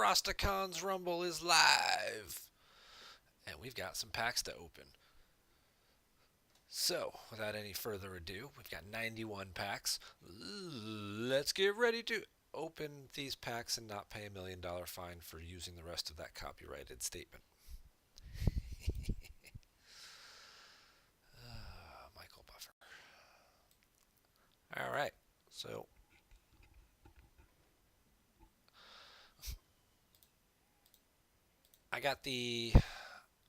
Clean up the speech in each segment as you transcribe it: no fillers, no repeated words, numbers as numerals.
Rastakhan's Rumble is live! And we've got some packs to open. So, without any further ado, we've got 91 packs. Let's get ready to open these packs and not pay $1 million fine for using the rest of that copyrighted statement. Michael Buffer. Alright, so I got the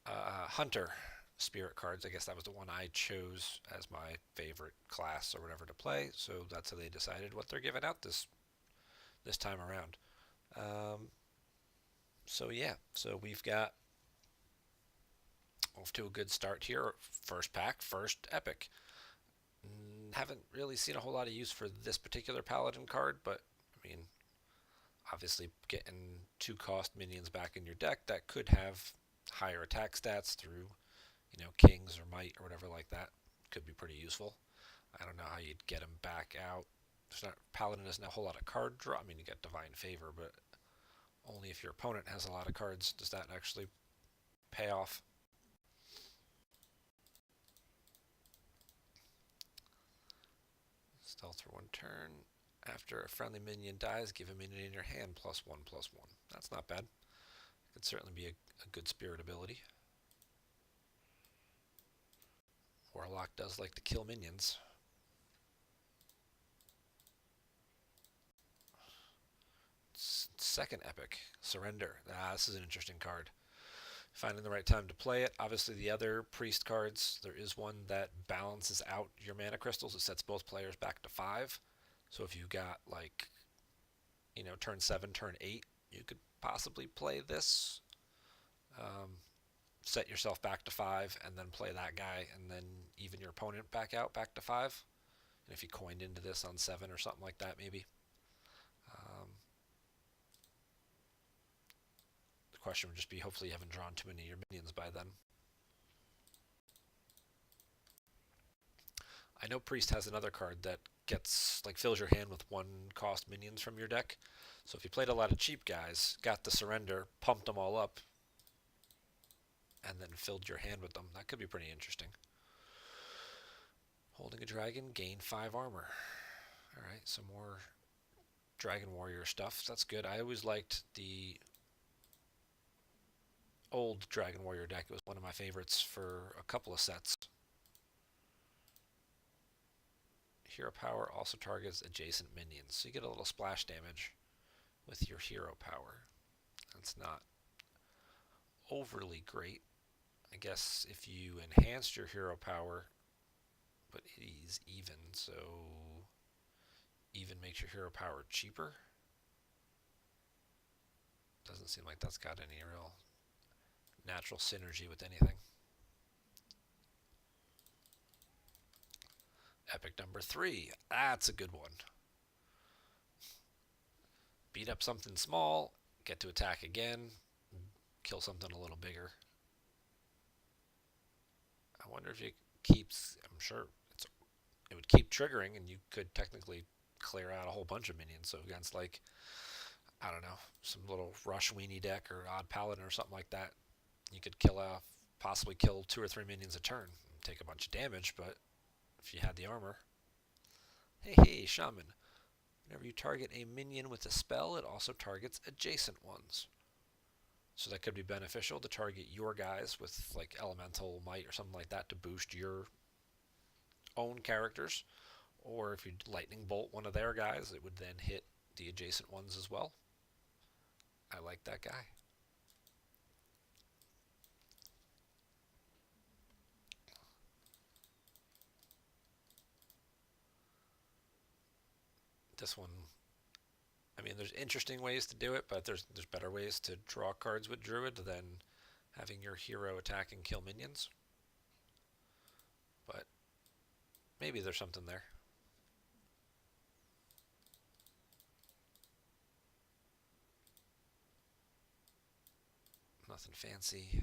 Hunter Spirit cards. I guess that was the one I chose as my favorite class or whatever to play. So that's how they decided what they're giving out this time around. So yeah, so we've got off to a good start here. First pack, first epic. Haven't really seen a whole lot of use for this particular paladin card, but I mean, obviously getting 2-cost minions back in your deck that could have higher attack stats through, kings or might or whatever like that could be pretty useful. I don't know how you'd get them back out. There's not paladin doesn't have a whole lot of card draw. I mean, you get divine favor, but only if your opponent has a lot of cards does that actually pay off. Stealth for 1 turn. After a friendly minion dies, give a minion in your hand +1/+1. That's not bad. Could certainly be a good spirit ability. Warlock does like to kill minions. Second epic, Surrender. This is an interesting card. Finding the right time to play it. Obviously, the other priest cards, there is one that balances out your mana crystals. It sets both players back to 5. So if you got turn 7, turn 8, you could possibly play this. Set yourself back to 5 and then play that guy and then even your opponent back to 5. And if you coined into this on 7 or something like that, maybe. The question would just be hopefully you haven't drawn too many of your minions by then. I know Priest has another card that fills your hand with 1-cost minions from your deck. So if you played a lot of cheap guys, got the Surrender, pumped them all up, and then filled your hand with them, that could be pretty interesting. Holding a dragon, gain 5 armor. Alright, some more Dragon Warrior stuff. That's good. I always liked the old Dragon Warrior deck. It was one of my favorites for a couple of sets. Hero power also targets adjacent minions, so you get a little splash damage with your hero power. That's not overly great. I guess if you enhanced your hero power, but he's even, so even makes your hero power cheaper. Doesn't seem like that's got any real natural synergy with anything. Epic number 3. That's a good one. Beat up something small, get to attack again, kill something a little bigger. I wonder if it keeps, I'm sure it would keep triggering and you could technically clear out a whole bunch of minions. So against I don't know, some little rush weenie deck or odd paladin or something like that, you could possibly kill 2 or 3 minions a turn and take a bunch of damage, but if you had the armor. Hey, Shaman. Whenever you target a minion with a spell, it also targets adjacent ones. So that could be beneficial to target your guys with Elemental Might or something like that to boost your own characters. Or if you Lightning Bolt one of their guys, it would then hit the adjacent ones as well. I like that guy. This one, I mean, there's interesting ways to do it, but there's better ways to draw cards with Druid than having your hero attack and kill minions. But maybe there's something there. Nothing fancy.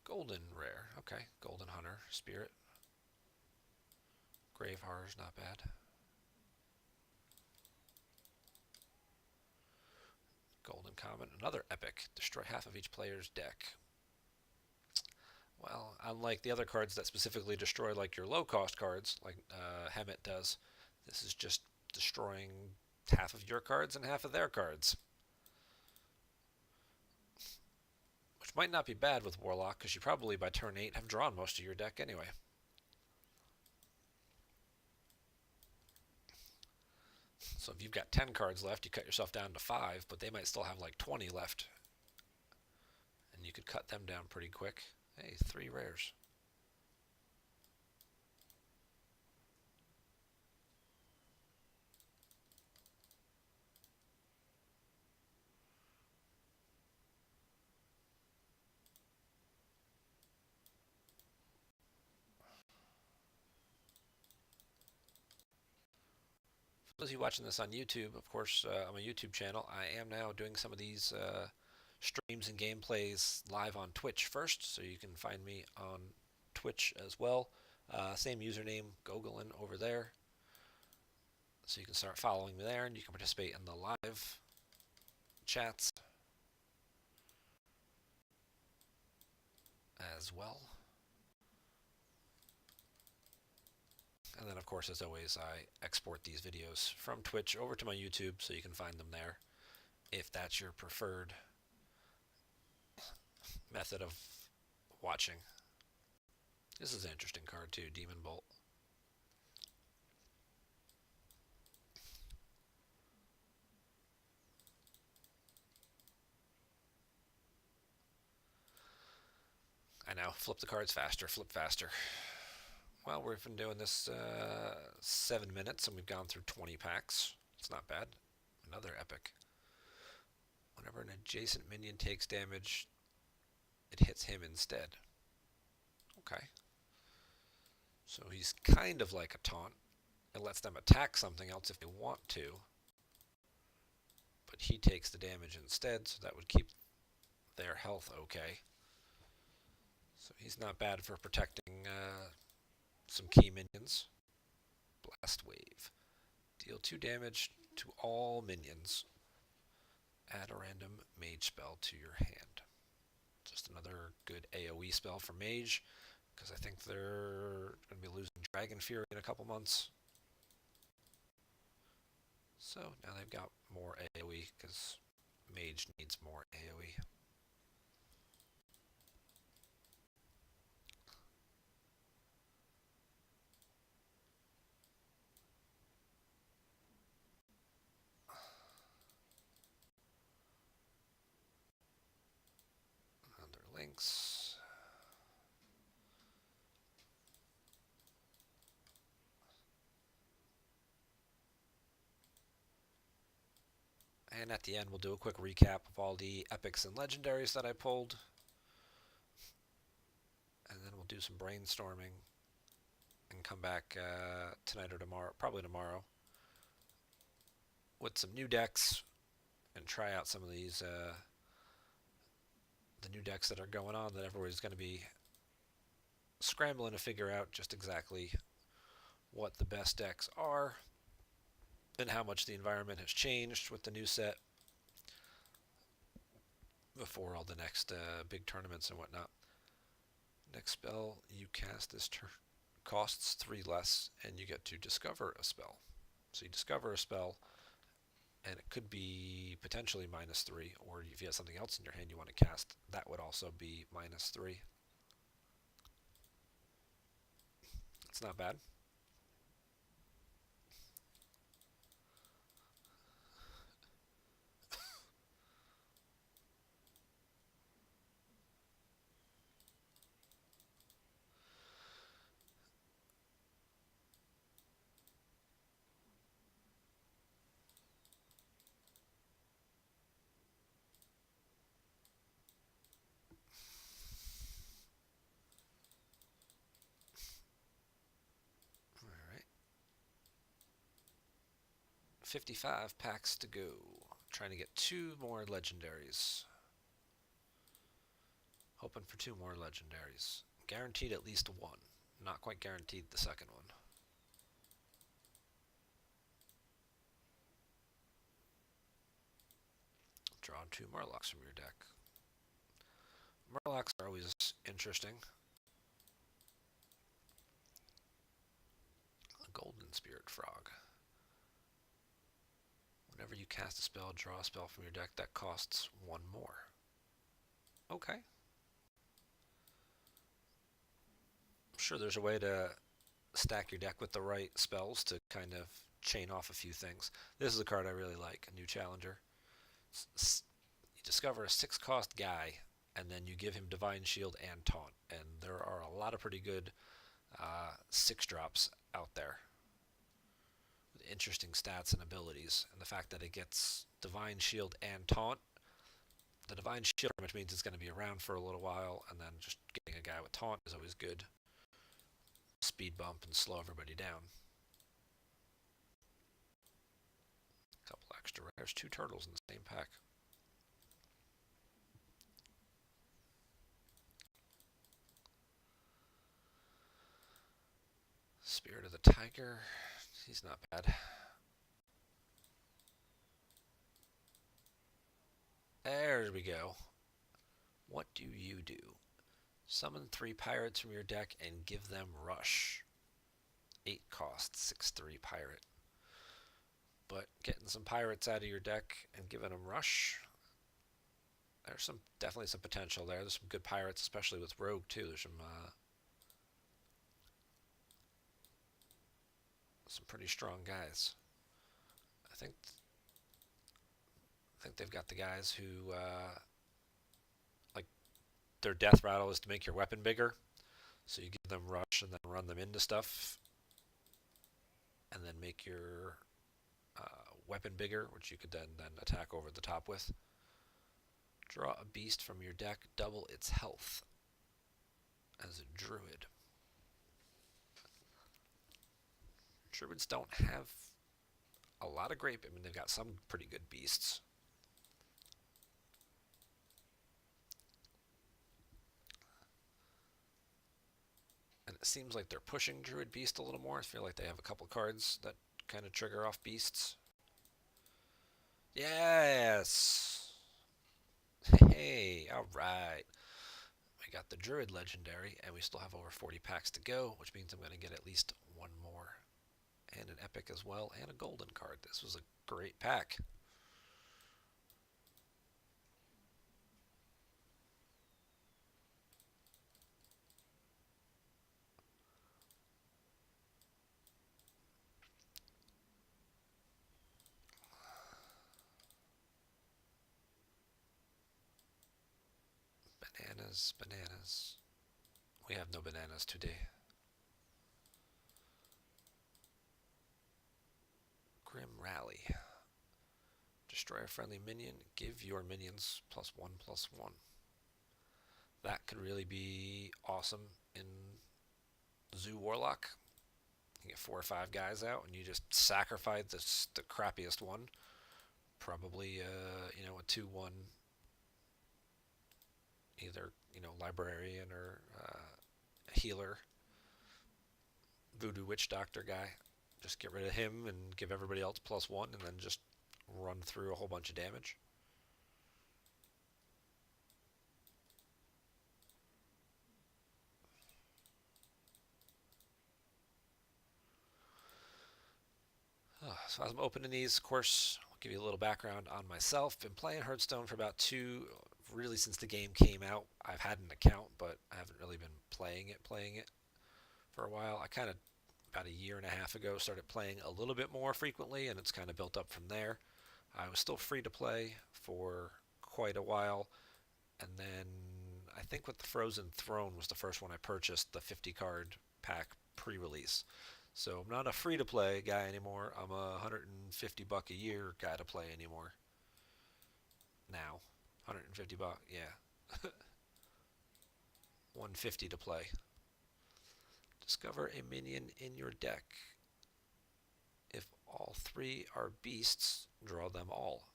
Golden rare. Okay, Golden Hunter, Spirit. Grave Horror's not bad. uncommon. Another epic. Destroy half of each player's deck. Well, unlike the other cards that specifically destroy like your low-cost cards, like Hemet does, this is just destroying half of your cards and half of their cards. Which might not be bad with Warlock, because you probably by turn 8 have drawn most of your deck anyway. So if you've got 10 cards left, you cut yourself down to 5, but they might still have like 20 left. And you could cut them down pretty quick. Hey, 3 rares. For those of you watching this on YouTube, of course, on my YouTube channel, I am now doing some of these streams and gameplays live on Twitch first, so you can find me on Twitch as well. Same username, Gogolin, over there. So you can start following me there, and you can participate in the live chats as well. And then, of course, as always, I export these videos from Twitch over to my YouTube, so you can find them there if that's your preferred method of watching. This is an interesting card too, Demon Bolt. I know, flip the cards faster, flip faster. Well, we've been doing this 7 minutes, and we've gone through 20 packs. It's not bad. Another epic. Whenever an adjacent minion takes damage, it hits him instead. Okay. So he's kind of like a taunt. It lets them attack something else if they want to. But he takes the damage instead, so that would keep their health okay. So he's not bad for protecting some key minions. Blast Wave. Deal 2 damage to all minions. Add a random mage spell to your hand. Just another good AoE spell for mage, because I think they're going to be losing Dragon Fury in a couple months. So now they've got more AoE, because mage needs more AoE. Links. And at the end, we'll do a quick recap of all the epics and legendaries that I pulled. And then we'll do some brainstorming and come back tonight or tomorrow, probably tomorrow, with some new decks and try out some of these the new decks that are going on that everybody's going to be scrambling to figure out just exactly what the best decks are and how much the environment has changed with the new set before all the next big tournaments and whatnot. Next spell you cast this turn costs 3 less, and you get to discover a spell. So you discover a spell, and it could be potentially -3, or if you have something else in your hand you want to cast, that would also be -3. It's not bad. Alright. 55 packs to go. Trying to get 2 more legendaries. Hoping for 2 more legendaries. Guaranteed at least 1. Not quite guaranteed the second one. Draw two Murlocs from your deck. Murlocs are always interesting. A Golden Spirit Frog. Whenever you cast a spell, draw a spell from your deck that costs one more. Okay. I'm sure there's a way to stack your deck with the right spells to kind of chain off a few things. This is a card I really like, a new challenger. You discover a 6-cost guy, and then you give him Divine Shield and Taunt. And there are a lot of pretty good 6-drops out there with interesting stats and abilities. And the fact that it gets Divine Shield and Taunt, the Divine Shield pretty much means it's going to be around for a little while, and then just getting a guy with Taunt is always good. Speed bump and slow everybody down. A couple extra rares, 2 turtles in the same pack. Spirit of the Tiger, he's not bad. There we go. What do you do? Summon 3 pirates from your deck and give them Rush. 8 cost, 6/3 pirate. But getting some pirates out of your deck and giving them Rush, there's definitely some potential there. There's some good pirates, especially with Rogue too. There's some pretty strong guys. I think they've got the guys who like their death rattle is to make your weapon bigger. So you give them Rush and then run them into stuff, and then make your weapon bigger, which you could then attack over the top with. Draw a beast from your deck, double its health as a druid. Druids don't have a lot of great. I mean, they've got some pretty good beasts. And it seems like they're pushing Druid Beast a little more. I feel like they have a couple cards that kind of trigger off beasts. Yes! Hey, alright. We got the Druid Legendary, and we still have over 40 packs to go, which means I'm going to get at least one more. And an Epic as well, and a Golden card. This was a great pack. Bananas, bananas. We have no bananas today. Grim Rally. Destroy a friendly minion. Give your minions +1/+1. That could really be awesome in Zoo Warlock. You get 4 or 5 guys out, and you just sacrifice the crappiest one. Probably, a 2/1, either librarian or healer, voodoo witch doctor guy. Just get rid of him and give everybody else +1, and then just run through a whole bunch of damage. So as I'm opening these, of course, I'll give you a little background on myself. Been playing Hearthstone for about really since the game came out. I've had an account, but I haven't really been playing it for a while. I kind of, about a year and a half ago, started playing a little bit more frequently, and it's kind of built up from there. I was still free to play for quite a while, and then I think with the Frozen Throne was the first one I purchased, the 50 card pack pre-release. So I'm not a free-to-play guy anymore. I'm a $150 a year guy to play anymore. Now, $150, yeah. 150 to play. Discover a minion in your deck. If all 3 are beasts, draw them all.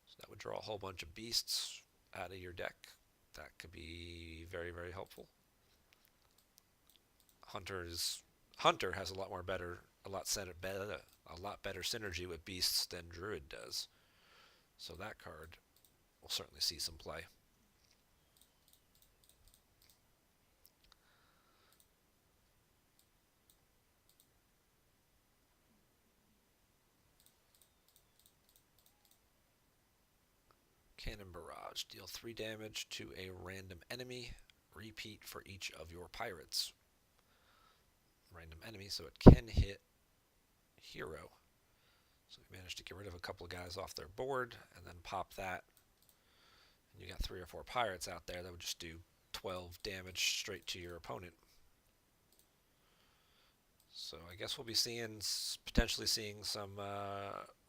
So that would draw a whole bunch of beasts out of your deck. That could be very, very helpful. Hunter has a lot better synergy with beasts than Druid does. So that card we'll certainly see some play. Cannon Barrage. Deal 3 damage to a random enemy. Repeat for each of your pirates. Random enemy, so it can hit hero. So we managed to get rid of a couple of guys off their board and then pop that. And you got 3 or 4 pirates out there that would just do 12 damage straight to your opponent. So I guess we'll be potentially seeing some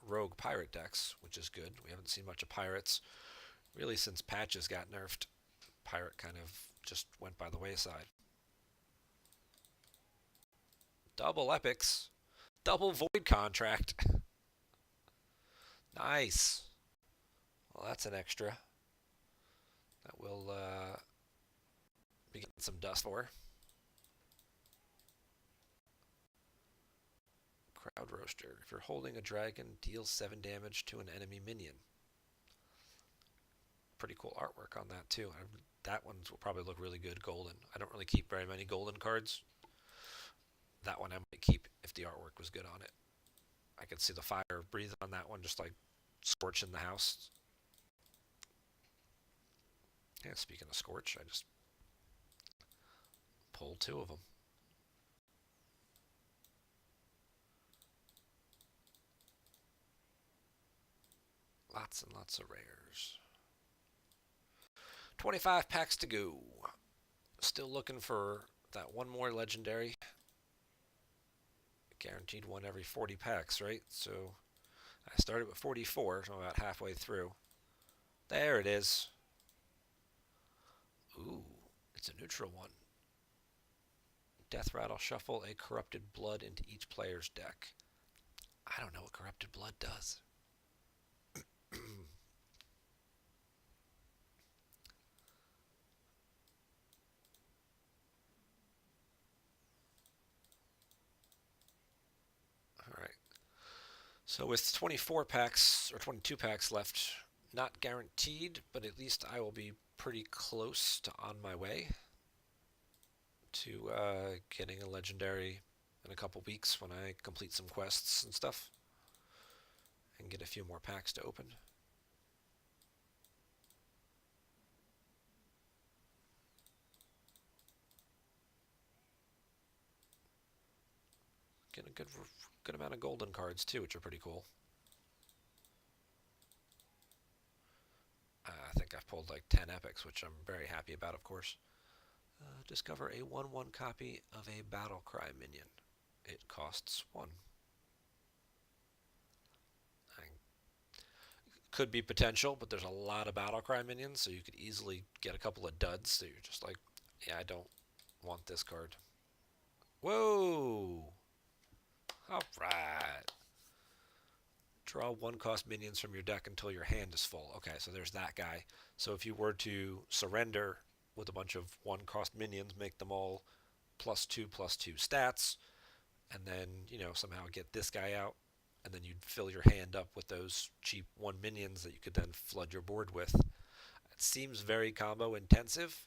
rogue pirate decks, which is good. We haven't seen much of pirates really since patches got nerfed. Pirate kind of just went by the wayside. Double epics. Double void contract. Nice. Well, that's an extra that we'll be getting some dust for. Crowd Roaster. If you're holding a dragon, deal 7 damage to an enemy minion. Pretty cool artwork on that too. That one will probably look really good golden. I don't really keep very many golden cards. That one I might keep if the artwork was good on it. I could see the fire breathing on that one, just like scorching the house. Yeah, speaking of scorch, I just pulled 2 of them. Lots and lots of rares. 25 packs to go. Still looking for that one more legendary. Guaranteed one every 40 packs, right? So I started with 44, so I'm about halfway through. There it is. Ooh, it's a neutral one. Death Rattle. Shuffle a Corrupted Blood into each player's deck. I don't know what Corrupted Blood does. Alright. So with 24 packs, or 22 packs left, not guaranteed, but at least I will be pretty close to on my way to getting a legendary in a couple weeks when I complete some quests and stuff and get a few more packs to open. Get a good amount of golden cards too, which are pretty cool. I think I've pulled like 10 epics, which I'm very happy about, of course. Discover a 1/1 copy of a Battlecry minion. It costs 1. Could be potential, but there's a lot of Battlecry minions, so you could easily get a couple of duds. So you're just like, yeah, I don't want this card. Whoa! Alright. Draw 1-cost minions from your deck until your hand is full. Okay, so there's that guy. So if you were to surrender with a bunch of 1-cost minions, make them all +2/+2 stats, and then, somehow get this guy out, and then you'd fill your hand up with those cheap 1 minions that you could then flood your board with. It seems very combo intensive,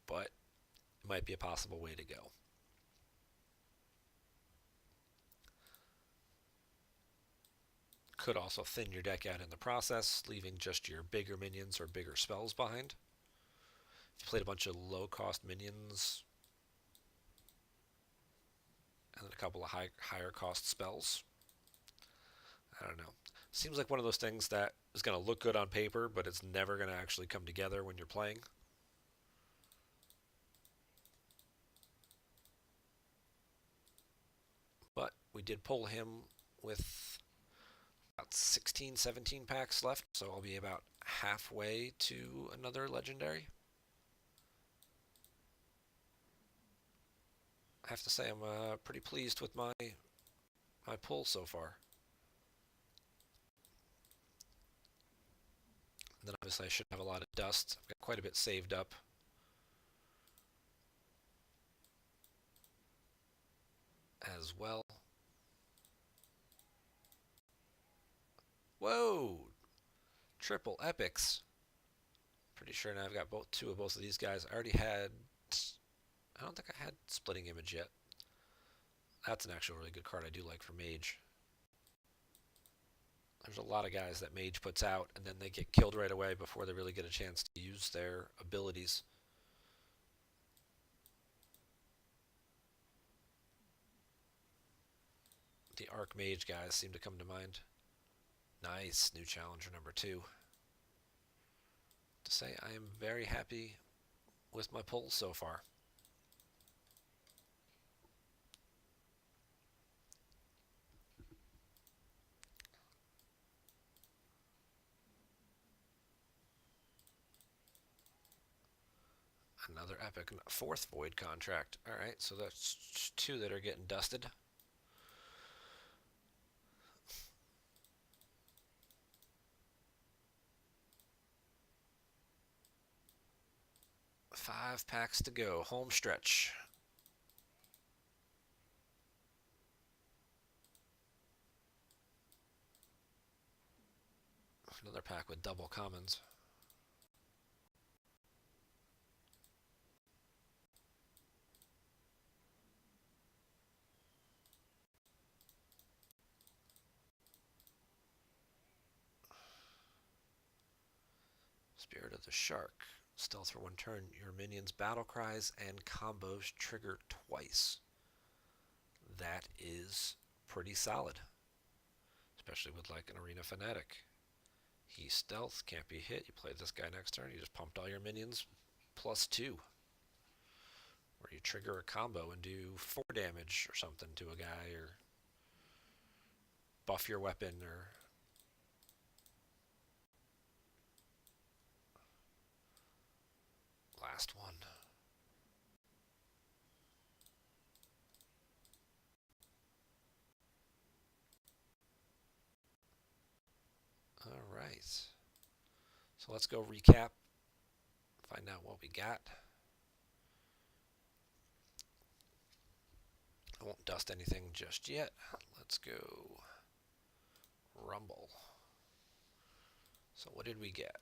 but it might be a possible way to go. Could also thin your deck out in the process, leaving just your bigger minions or bigger spells behind. If you played a bunch of low-cost minions and then a couple of higher-cost spells, I don't know. Seems like one of those things that is going to look good on paper, but it's never going to actually come together when you're playing. But we did pull him with about 16, 17 packs left, so I'll be about halfway to another legendary. I have to say I'm pretty pleased with my pull so far. And then obviously I should have a lot of dust. I've got quite a bit saved up. As well. Whoa! Triple epics. Pretty sure now I've got two of both of these guys. I already had. I don't think I had Splitting Image yet. That's an actual really good card I do like for Mage. There's a lot of guys that Mage puts out, and then they get killed right away before they really get a chance to use their abilities. The Archmage guys seem to come to mind. Nice, new challenger number 2. To say I am very happy with my pulls so far. Another epic 4th Void contract. Alright, so that's 2 that are getting dusted. Five packs to go. Home stretch. Another pack with double commons. Spirit of the Shark. Stealth for 1 turn. Your minions' battle cries and combos trigger twice. That is pretty solid. Especially with like an Arena Fanatic. He's stealth, can't be hit. You play this guy next turn, you just pumped all your minions +2. Or you trigger a combo and do 4 damage or something to a guy, or buff your weapon, or last one. Alright. So let's go recap, find out what we got. I won't dust anything just yet. Let's go Rumble. So what did we get?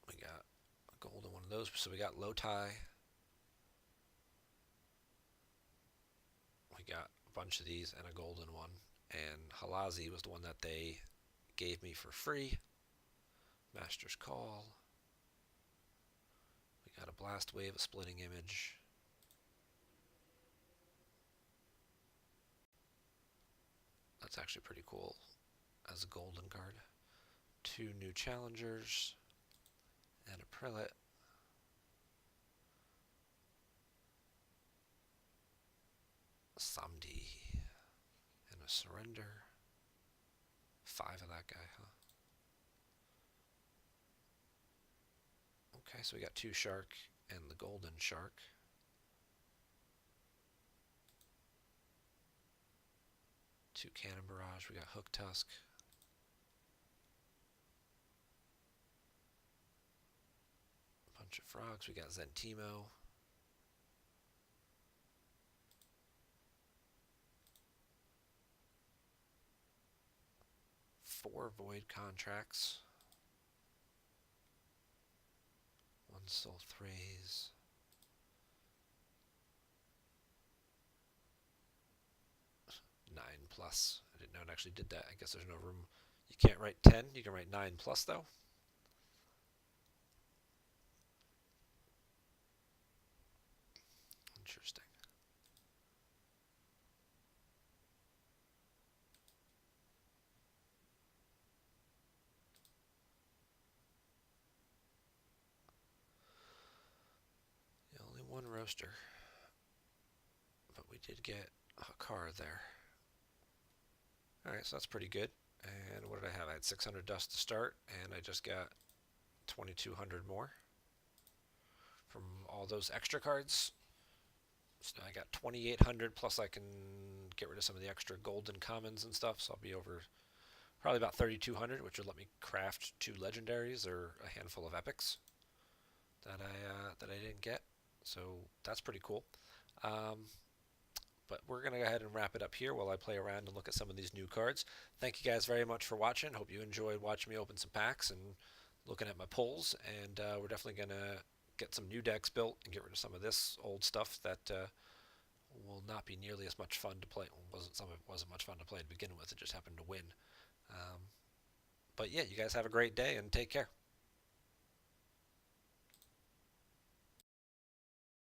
We got a golden one of those. So we got Lotai. We got a bunch of these and a golden one. And Halazi was the one that they gave me for free. Master's Call. We got a Blast Wave, a Splitting Image. That's actually pretty cool as a golden card. 2 new challengers and a prelate. Samdi and a surrender. 5 of that guy, huh? Okay, so we got 2 shark and the golden shark. 2 cannon barrage. We got hook tusk. A bunch of frogs. We got Zentimo. Four void contracts. 1 soul thrays. Plus. I didn't know it actually did that. I guess there's no room. You can't write 10. You can write 9 plus, though. Interesting. Only 1 roaster. But we did get a card there. Alright, so that's pretty good. And what did I have? I had 600 dust to start, and I just got 2,200 more from all those extra cards. So I got 2,800, plus I can get rid of some of the extra golden commons and stuff, so I'll be over probably about 3,200, which would let me craft 2 legendaries or a handful of epics that I didn't get. So that's pretty cool. But we're going to go ahead and wrap it up here while I play around and look at some of these new cards. Thank you guys very much for watching. Hope you enjoyed watching me open some packs and looking at my pulls, and we're definitely gonna get some new decks built and get rid of some of this old stuff that will not be nearly as much fun to play. Well, wasn't some of it wasn't much fun to play to begin with. It just happened to win. Um, but yeah, you guys have a great day and take care.